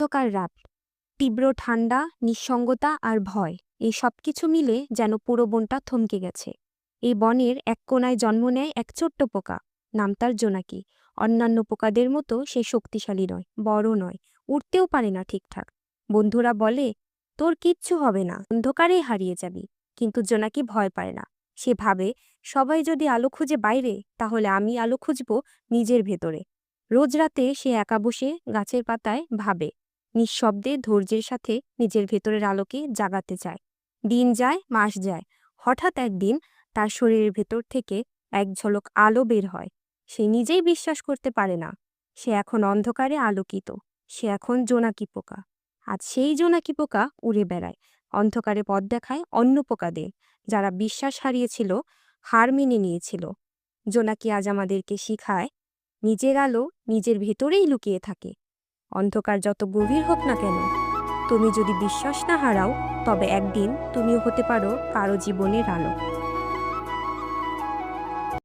অন্ধকার রাত, তীব্র ঠান্ডা, নিঃসঙ্গতা আর ভয়, এই সবকিছু মিলে যেন পুরো বনটা থমকে গেছে। এই বনের এক কোণায় জন্ম নেয় এক ছোট্ট পোকা, নাম তার জোনাকি। অন্যান্য পোকাদের মতো সে শক্তিশালী নয়, বড় নয়, উড়তেও পারে না ঠিকঠাক। বন্ধুরা বলে, তোর কিচ্ছু হবে না, অন্ধকারেই হারিয়ে যাবি। কিন্তু জোনাকি ভয় পায় না। সে ভাবে, সবাই যদি আলো খুঁজে বাইরে, তাহলে আমি আলো খুঁজব নিজের ভেতরে। রোজ রাতে সে একা বসে গাছের পাতায় ভাবে, নিঃশব্দে ধৈর্যের সাথে নিজের ভেতরের আলোকে জাগাতে চায়। দিন যায়, মাস যায়। হঠাৎ একদিন তার শরীরের ভেতর থেকে এক ঝলক আলো বের হয়। সে নিজেই বিশ্বাস করতে পারে না। সে এখন অন্ধকারে আলোকিত। সে এখন জোনাকি পোকা। আজ সেই জোনাকি পোকা উড়ে বেড়ায়, অন্ধকারে পথ দেখায় অন্য পোকাদের, যারা বিশ্বাস হারিয়েছিল, হার মেনে নিয়েছিল। জোনাকি আজ আমাদেরকে শিখায়, নিজের আলো নিজের ভেতরেই লুকিয়ে থাকে। অন্ধকার যত গভীর হোক না কেন, তুমি যদি বিশ্বাস না হারাও, তবে একদিন তুমিও হতে পারো কারো জীবনের আলো।